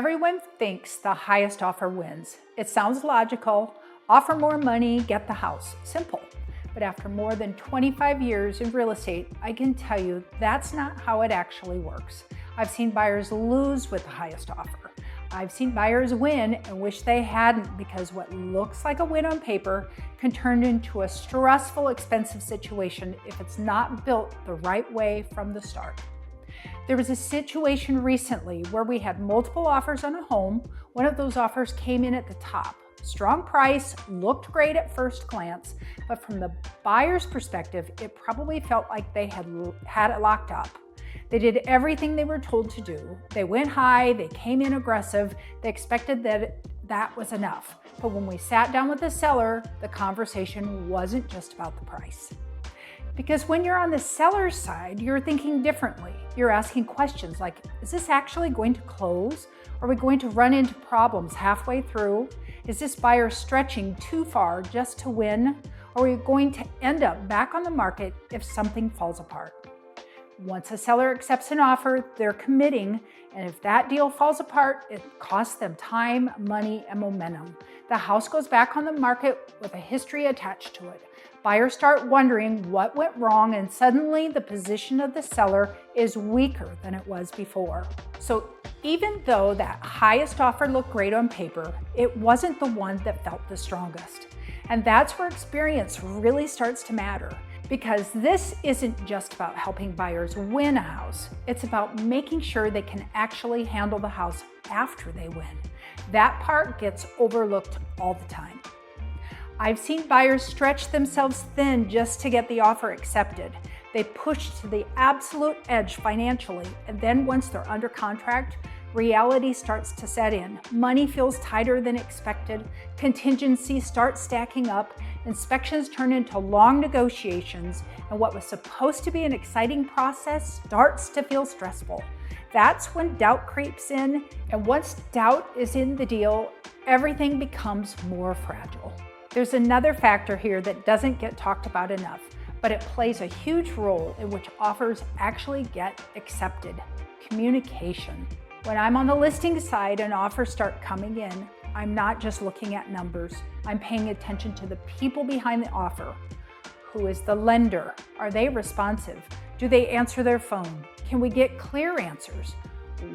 Everyone thinks the highest offer wins. It sounds logical. Offer more money, get the house. Simple. But after more than 25 years in real estate, I can tell you that's not how it actually works. I've seen buyers lose with the highest offer. I've seen buyers win and wish they hadn't, because what looks like a win on paper can turn into a stressful, expensive situation if it's not built the right way from the start. There was a situation recently where we had multiple offers on a home. One of those offers came in at the top. Strong price, looked great at first glance, but from the buyer's perspective, it probably felt like they had it locked up. They did everything they were told to do. They went high, they came in aggressive, they expected that was enough. But when we sat down with the seller, the conversation wasn't just about the price. Because when you're on the seller's side, you're thinking differently. You're asking questions like, is this actually going to close? Are we going to run into problems halfway through? Is this buyer stretching too far just to win? Are we going to end up back on the market if something falls apart? Once a seller accepts an offer, they're committing, and if that deal falls apart, it costs them time, money, and momentum. The house goes back on the market with a history attached to it. Buyers start wondering what went wrong, and suddenly the position of the seller is weaker than it was before. So even though that highest offer looked great on paper, it wasn't the one that felt the strongest. And that's where experience really starts to matter. Because this isn't just about helping buyers win a house, it's about making sure they can actually handle the house after they win. That part gets overlooked all the time. I've seen buyers stretch themselves thin just to get the offer accepted. They push to the absolute edge financially, and then once they're under contract, reality starts to set in. Money feels tighter than expected, contingencies start stacking up, inspections turn into long negotiations, and what was supposed to be an exciting process starts to feel stressful. That's when doubt creeps in, and once doubt is in the deal, everything becomes more fragile. There's another factor here that doesn't get talked about enough, but it plays a huge role in which offers actually get accepted: communication. When I'm on the listing side and offers start coming in, I'm not just looking at numbers. I'm paying attention to the people behind the offer. Who is the lender? Are they responsive? Do they answer their phone? Can we get clear answers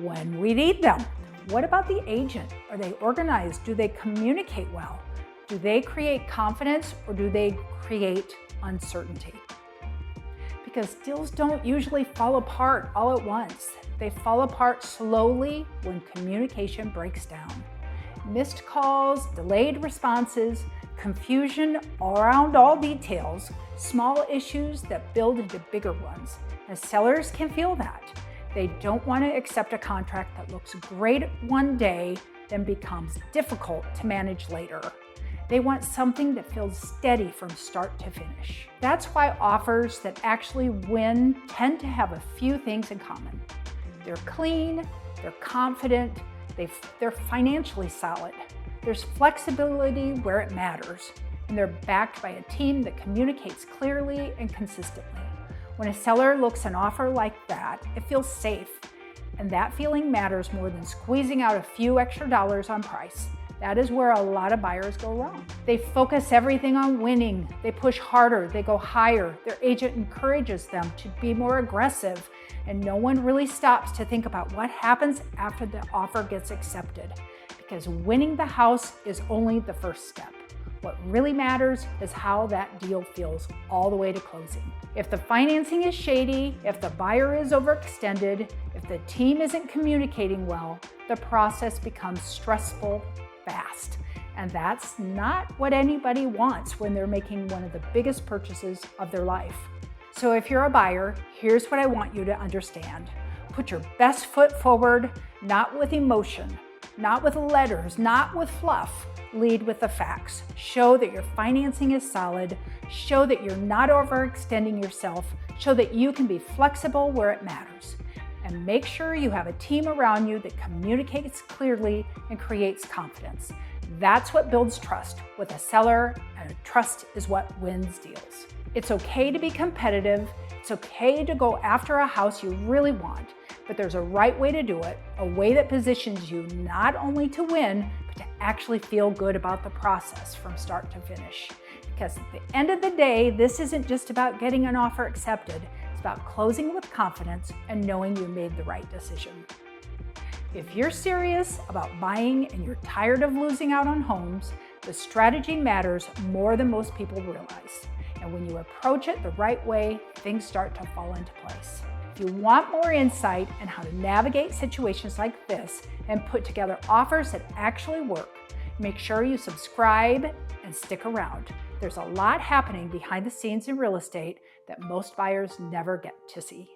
when we need them? What about the agent? Are they organized? Do they communicate well? Do they create confidence, or do they create uncertainty? Because deals don't usually fall apart all at once. They fall apart slowly when communication breaks down. Missed calls, delayed responses, confusion around all details, small issues that build into bigger ones. And sellers can feel that. They don't want to accept a contract that looks great one day, then becomes difficult to manage later. They want something that feels steady from start to finish. That's why offers that actually win tend to have a few things in common. They're clean, they're confident, they're financially solid. There's flexibility where it matters, and they're backed by a team that communicates clearly and consistently. When a seller looks an offer like that, it feels safe, and that feeling matters more than squeezing out a few extra dollars on price. That is where a lot of buyers go wrong. They focus everything on winning. They push harder, they go higher. Their agent encourages them to be more aggressive, and no one really stops to think about what happens after the offer gets accepted. Because winning the house is only the first step. What really matters is how that deal feels all the way to closing. If the financing is shady, if the buyer is overextended, if the team isn't communicating well, the process becomes stressful fast. And that's not what anybody wants when they're making one of the biggest purchases of their life. So if you're a buyer, here's what I want you to understand. Put your best foot forward, not with emotion, not with letters, not with fluff. Lead with the facts. Show that your financing is solid. Show that you're not overextending yourself. Show that you can be flexible where it matters. And make sure you have a team around you that communicates clearly and creates confidence. That's what builds trust with a seller, and trust is what wins deals. It's okay to be competitive. It's okay to go after a house you really want, But there's a right way to do it, a way that positions you not only to win, but to actually feel good about the process from start to finish. Because at the end of the day, this isn't just about getting an offer accepted. It's about closing with confidence and knowing you made the right decision. If you're serious about buying and you're tired of losing out on homes, the strategy matters more than most people realize. And when you approach it the right way, things start to fall into place. If you want more insight on how to navigate situations like this and put together offers that actually work, make sure you subscribe and stick around. There's a lot happening behind the scenes in real estate that most buyers never get to see.